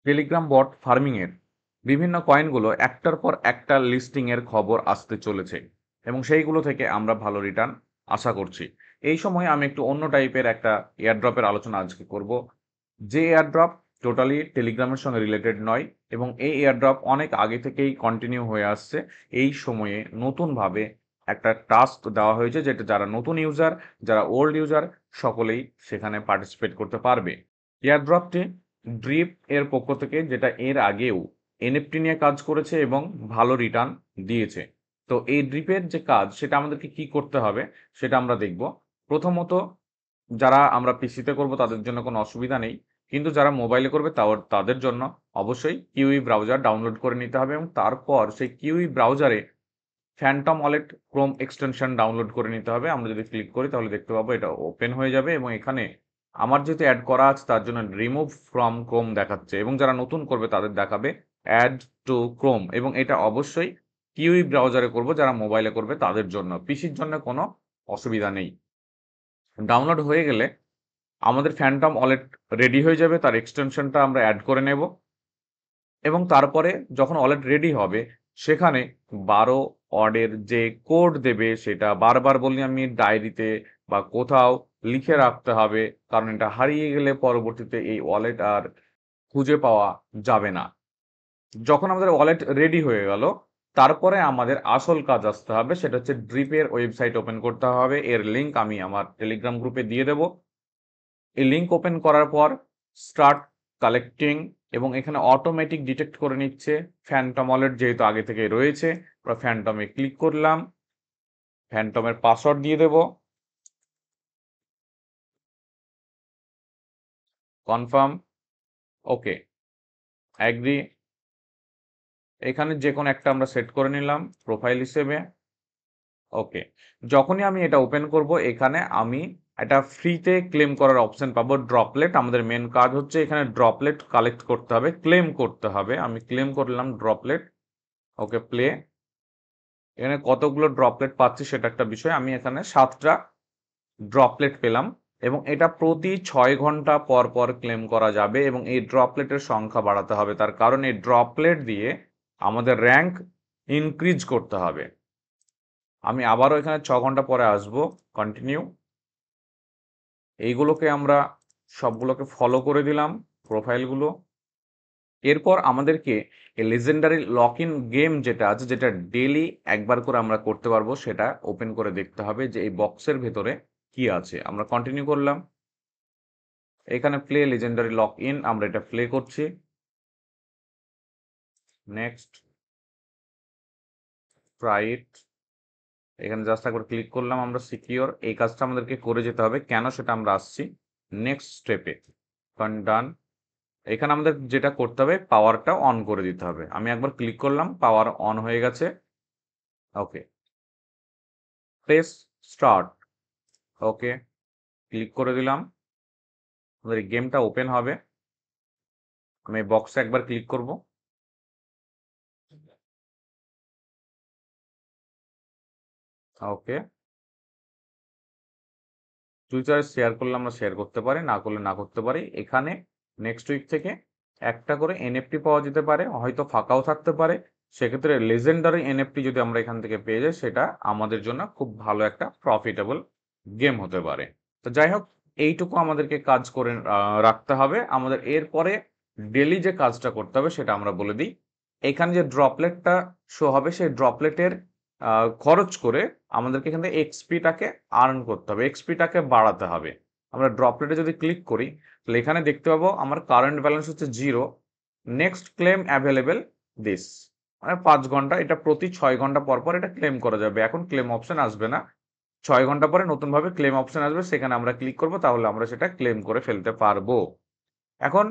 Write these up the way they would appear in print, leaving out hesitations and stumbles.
Telegram বট farming এর বিভিন্ন কয়েনগুলো একটার পর একটা লিস্টিং এর খবর আসতে চলেছে এবং সেইগুলো থেকে আমরা ভালো রিটার্ন আশা করছি। এই সময় আমি একটু অন্য টাইপের একটা এয়ারড্রপের আলোচনা আজকে করব, যে এয়ারড্রপ টোটালি টেলিগ্রামের সঙ্গে রিলেটেড নয় এবং এই এয়ারড্রপ অনেক আগে থেকেই কন্টিনিউ হয়ে আসছে। এই সময়ে নতুনভাবে একটা টাস্ক দেওয়া হয়েছে, যেটা যারা নতুন ইউজার, যারা ওল্ড ইউজার, সকলেই সেখানে পার্টিসিপেট করতে পারবে। এয়ারড্রপটি ড্রিপ এর পক্ষ থেকে, যেটা এর আগেও এনএফটি নিয়ে কাজ করেছে এবং ভালো রিটার্ন দিয়েছে। তো এই ড্রিপের যে কাজ, সেটা আমাদেরকে কি করতে হবে সেটা আমরা দেখব। প্রথমত, যারা আমরা পিসিতে করব তাদের জন্য কোনো অসুবিধা নেই, কিন্তু যারা মোবাইলে করবে তাদের জন্য অবশ্যই কিউই ব্রাউজার ডাউনলোড করে নিতে হবে এবং তারপর সেই কিউই ব্রাউজারে Phantom wallet Chrome extension download করে নিতে হবে। আমরা যদি ক্লিক করি তাহলে দেখতে পাবো এটা ওপেন হয়ে যাবে এবং এখানে আমার যেহেতু অ্যাড করা আছে তার জন্য রিমুভ ফ্রম ক্রোম দেখাচ্ছে এবং যারা নতুন করবে তাদের দেখাবে অ্যাড টু ক্রোম, এবং এটা অবশ্যই কিউই ব্রাউজারে করব। যারা মোবাইলে করবে তাদের জন্য, পিসির জন্য কোনো অসুবিধা নেই। ডাউনলোড হয়ে গেলে আমাদের ফ্যান্টম ওয়ালেট রেডি হয়ে যাবে, তার এক্সটেনশনটা আমরা অ্যাড করে নেব এবং তারপরে যখন ওয়ালেট রেডি হবে সেখানে 12 অডের যে কোড দেবে, সেটা বারবার বলি আমি, ডায়েরিতে বা কোথাও লিখে রাখতে হবে, কারণ এটা হারিয়ে গেলে পরবর্তীতে এই ওয়ালেট আর খুঁজে পাওয়া যাবে না। যখন আমাদের ওয়ালেট রেডি হয়ে গেল, তারপরে আমাদের আসল কাজ আসতে হবে, সেটা হচ্ছে ড্রিপের ওয়েবসাইট ওপেন করতে হবে। এর লিঙ্ক আমি আমার টেলিগ্রাম গ্রুপে দিয়ে দেব। এই লিঙ্ক ওপেন করার পর স্টার্ট কালেক্টিং, এবং এখানে অটোমেটিক ডিটেক্ট করে নিচ্ছে ফ্যান্টম ওয়ালেট, যেহেতু আগে থেকে রয়েছে। আমরা ফ্যান্টমে ক্লিক করলাম, ফ্যান্টমের পাসওয়ার্ড দিয়ে দেব, কনফার্ম, ওকে, অ্যাগ্রি। এখানে যে কোনো একটা আমরা সেট করে নিলাম প্রোফাইল হিসেবে, ওকে। যখনই আমি এটা ওপেন করব, এখানে আমি একটা ফ্রিতে ক্লেম করার অপশন পাবো, ড্রপলেট। আমাদের মেন কাজ হচ্ছে এখানে ড্রপলেট কালেক্ট করতে হবে, ক্লেম করতে হবে। আমি ক্লেম করলাম ড্রপলেট, ওকে, প্লে। এখানে কতগুলো ড্রপলেট পাচ্ছি সেটা একটা বিষয়। আমি এখানে 7টা ড্রপলেট পেলাম এবং এটা প্রতি 6 ঘন্টা পর পর ক্লেম করা যাবে এবং এই ড্রপলেটের সংখ্যা বাড়াতে হবে, তার কারণ এই ড্রপলেট দিয়ে আমাদের র্যাঙ্ক ইনক্রিজ করতে হবে। আমি আবারও এখানে 6 ঘন্টা পরে আসবো, কন্টিনিউ। এইগুলোকে আমরা সবগুলোকে ফলো করে দিলাম, প্রোফাইলগুলো। এরপর আমাদেরকে এই লেজেন্ডারি লক ইন গেম যেটা আছে, যেটা ডেলি একবার করে আমরা করতে পারবো, সেটা ওপেন করে দেখতে হবে যে এই বক্সের ভেতরে কি আছে। আমরা কন্টিনিউ করলাম, এখানে প্লে লেজেন্ডারি লক ইন, আমরা এটা প্লে করছি, নেক্সট, ট্রাই ইট। এখানে জাস্ট একবার ক্লিক করলাম আমরা, সিকিওর। এই কাজটা আমাদেরকে করে যেতে হবে, কেন সেটা আমরা আসছি নেক্সট স্টেপে। ডান। এখানে আমাদের যেটা করতে হবে, পাওয়ারটা অন করে দিতে হবে। আমি একবার ক্লিক করলাম, পাওয়ার অন হয়ে গেছে, ওকে। প্রেস স্টার্ট, ওকে, ক্লিক করে দিলাম। আমাদের এই গেমটা ওপেন হবে। আমি বক্সে একবার ক্লিক করব, ওকে। টুইটারে শেয়ার করলে আমরা শেয়ার করতে পারি, না করলে না করতে পারি। এখানে নেক্সট উইক থেকে একটা করে এনএফটি পাওয়া যেতে পারে, হয়তো ফাঁকাও থাকতে পারে। সেক্ষেত্রে লেজেন্ডারি এনএফটি যদি আমরা এখান থেকে পেয়ে যাই, সেটা আমাদের জন্য খুব ভালো একটা প্রফিটেবল গেম হতে পারে। তো যাই হোক, এইটুকু আমাদেরকে কাজ করে রাখতে হবে। আমাদের এরপরে ডেলি যে কাজটা করতে হবে সেটা আমরা বলে দিই। এখানে যে ড্রপলেটটা শো হবে, সেই ড্রপলেটের খরচ করে আমাদেরকে এখান থেকে এক্সপিটাকে আর্ন করতে হবে, এক্সপিটাকে বাড়াতে হবে। আমরা ড্রপলেটে যদি ক্লিক করি তাহলে এখানে দেখতে পাবো আমার কারেন্ট ব্যালেন্স হচ্ছে 0। নেক্সট ক্লেম অ্যাভেলেবেল দিস, মানে 5 ঘন্টা, এটা প্রতি 6 ঘন্টা পর পর এটা ক্লেম করা যাবে। এখন ক্লেম অপশন আসবে না, 6 ঘন্টা পরে নতুনভাবে ক্লেম অপশন আসবে, সেখানে আমরা ক্লিক করব, তাহলে আমরা সেটা ক্লেম করে ফেলতে পারবো। এখন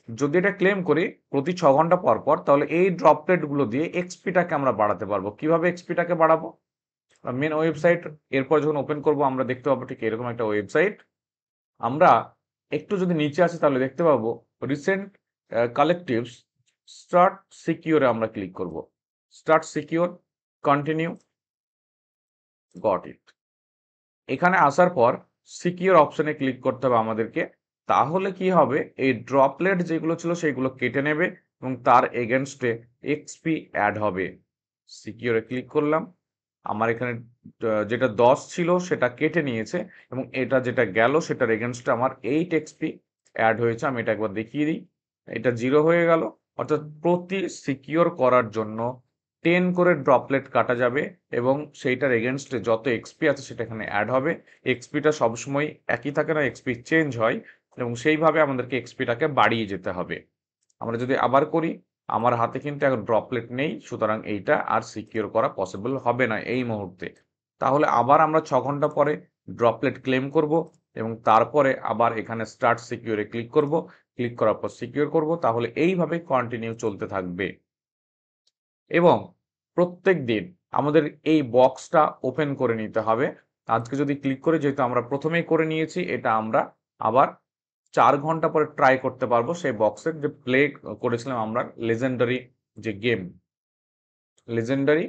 যদি এটা ক্লেম করি প্রতি 6 ঘন্টা পর পর, তাহলে এই ড্রপলেট গুলো দিয়ে এক্সপিটাকে আমরা বাড়াতে পারবো। কিভাবে এক্সপিটাকে বাড়াবো? মেন ওয়েবসাইট, এরপর যখন ওপেন করব আমরা দেখতে পাবো ঠিক এরকম একটা ওয়েবসাইট। আমরা একটু যদি নিচে আসি তাহলে দেখতে পাবো রিসেন্ট কালেকটিভস, স্টার্ট সিকিউরে আমরা ক্লিক করব, start secure, continue, got it. এখানে আসার পর সিকিউর অপশনে ক্লিক করতে হবে আমাদেরকে। তাহলে কি হবে, এই ড্রপলেট যেগুলো ছিল সেগুলো কেটে নেবে এবং তার এগেনস্টে এক্সপি অ্যাড হবে। সিকিউরে ক্লিক করলাম, আমার এখানে যেটা 10 ছিল সেটা কেটে নিয়েছে এবং এটা যেটা গেল সেটার এগেনস্টে আমার 8 এক্সপি অ্যাড হয়েছে। আমি এটা একবার দেখিয়ে দিই, এটা 0 হয়ে গেল। অর্থাৎ প্রতি সিকিউর করার জন্য 10 করে ড্রপলেট কাটা যাবে এবং সেইটার এগেনস্টে যত এক্সপি আছে সেটা এখানে অ্যাড হবে। এক্সপিটা সবসময় একই থাকে না, এক্সপি চেঞ্জ হয় এবং সেইভাবে আমাদেরকে এক্সপিটাকে বাড়িয়ে যেতে হবে। আমরা যদি আবার করি, আমার হাতে কিন্তু এখন ড্রপলেট নেই, সুতরাং এইটা আর সিকিউর করা পসিবল হবে না এই মুহূর্তে। তাহলে আবার আমরা 6 ঘন্টা পরে ড্রপলেট ক্লেম করব এবং তারপরে আবার এখানে স্টার্ট সিকিউরে ক্লিক করব। ক্লিক করার পর সিকিউর করব, তাহলে এইভাবে কন্টিনিউ চলতে থাকবে। এবং প্রত্যেক দিন আমাদের এই বক্সটা ওপেন করে নিতে হবে। আজকে যদি ক্লিক করি, যেহেতু আমরা প্রথমেই করে নিয়েছি, এটা আমরা আবার 4 ঘন্টা পরে ট্রাই করতে পারবো সেই বক্সের যে প্লে করেছিলাম আমরা লেজেন্ডারি যে গেম, লেজেন্ডারি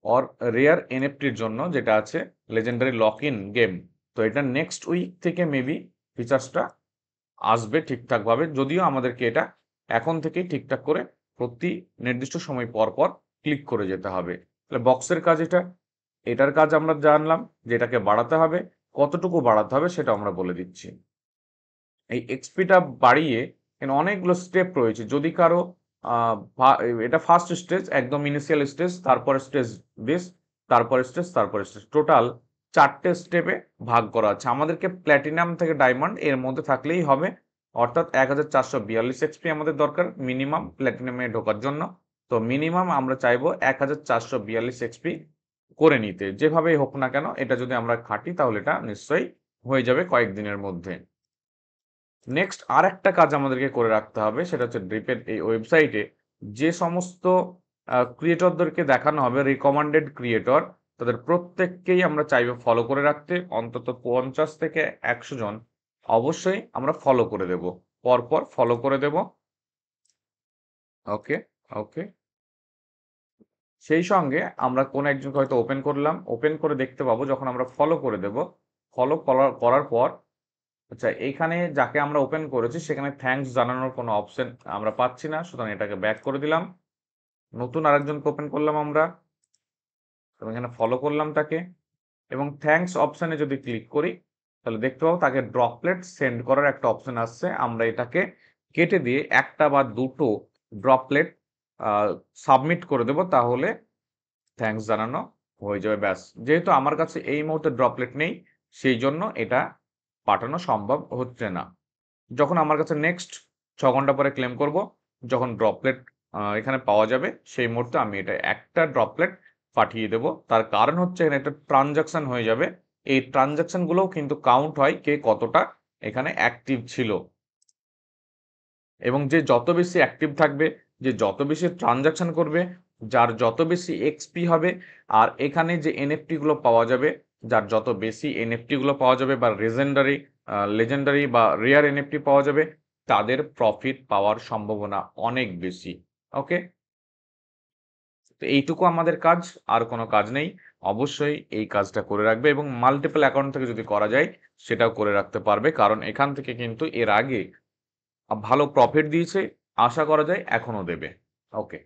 অর রেয়ার এনএফটির জন্য যেটা আছে লেজেন্ডারি লক ইন গেম। তো এটা নেক্সট উইক থেকে মেবি ফিচার্সটা আসবে ঠিকঠাকভাবে, যদিও আমাদেরকে এটা এখন থেকেই ঠিকঠাক করে প্রতি নির্দিষ্ট সময় পর পর ক্লিক করে যেতে হবে। তাহলে বক্সের কাজ এটা, এটার কাজ আমরা জানলাম যে এটাকে বাড়াতে হবে, কতটুকু বাড়াতে হবে সেটা আমরা বলে দিচ্ছি। এই এক্সপিটা বাড়িয়ে এখানে অনেকগুলো স্টেপ রয়েছে। যদি কারো এটা ফার্স্ট স্টেজ, একদম ইনিশিয়াল স্টেজ, তারপরে স্টেজ বেস, তারপরে স্টেজ, তারপরে স্টেজ, টোটাল 4টে স্টেপে ভাগ করা আছে। আমাদেরকে প্ল্যাটিনাম থেকে ডায়মন্ড এর মধ্যে থাকলেই হবে, অর্থাৎ 1442 এক্সপি আমাদের দরকার মিনিমাম প্ল্যাটিনামে ঢোকার জন্য। তো মিনিমাম আমরা চাইবো 1442 এক্সপি করে নিতে, যেভাবেই হোক না কেন এটা যদি আমরা খাটি তাহলে এটা নিশ্চয়ই হয়ে যাবে কয়েকদিনের মধ্যে। নেক্সট আর একটা কাজ আমাদেরকে করে রাখতে হবে, সেটা হচ্ছে ড্রিপের এই ওয়েবসাইটে যে সমস্ত ক্রিয়েটরদেরকে দেখানো হবে রিকমেন্ডেড ক্রিয়েটর, তাদের প্রত্যেককেই আমরা চাইবো ফলো করে রাখতে। অন্তত 50 থেকে 100 জন অবশ্যই আমরা ফলো করে দেব, পরপর ফলো করে দেব। ওকে, ওকে। সেই সঙ্গে আমরা কোন একজনকে হয়তো ওপেন করলাম, ওপেন করে দেখতে পাবো যখন আমরা ফলো করে দেব, ফলো করার পর আচ্ছা এখানে যাকে আমরা ওপেন করেছি সেখানে থ্যাঙ্কস জানানোর কোনো অপশন আমরা পাচ্ছি না, সুতরাং এটাকে ব্যাক করে দিলাম। নতুন আরেকজনকে ওপেন করলাম আমরা এবং এখানে ফলো করলাম তাকে এবং থ্যাঙ্কস অপশনে যদি ক্লিক করি তাহলে দেখতে পাবো তাকে ড্রপলেট সেন্ড করার একটা অপশন আসছে। আমরা এটাকে কেটে দিয়ে একটা বা দুটো ড্রপলেট সাবমিট করে দেব, তাহলে থ্যাঙ্কস জানানো হয়ে যাবে, ব্যাস। যেহেতু আমার কাছে এই মুহূর্তে ড্রপলেট নেই সেই জন্য এটা পাঠানো সম্ভব হচ্ছে না। যখন আমার কাছে নেক্সট 6 ঘন্টা পরে ক্লেম করব, যখন ড্রপলেট এখানে পাওয়া যাবে সেই মুহূর্তে আমি এটা একটা ড্রপলেট পাঠিয়ে দেব। তার কারণ হচ্ছে এখানে একটা ট্রানজাকশন হয়ে যাবে, এই ট্রানজাকশনগুলোও কিন্তু কাউন্ট হয় কে কতটা এখানে অ্যাক্টিভ ছিল এবং যে যত বেশি অ্যাক্টিভ থাকবে, যে যত বেশি ট্রানজাকশন করবে, যার যত বেশি এক্সপি হবে, আর এখানে যে এনএফটি গুলো পাওয়া যাবে, যার যত বেশি এনএফটি গুলো পাওয়া যাবে বা লেজেন্ডারি বা রেয়ার এনএফটি পাওয়া যাবে, তাদের প্রফিট পাওয়ার সম্ভাবনা অনেক বেশি। ওকে, তো এইটুকু আমাদের কাজ, আর কোনো কাজ নেই। অবশ্যই এই কাজটা করে রাখবে এবং মাল্টিপল অ্যাকাউন্ট থেকে যদি করা যায় সেটাও করে রাখতে পারবে, কারণ এখান থেকে কিন্তু এর আগে ভালো প্রফিট দিয়েছে, আশা করা যায় এখনো দেবে। ওকে।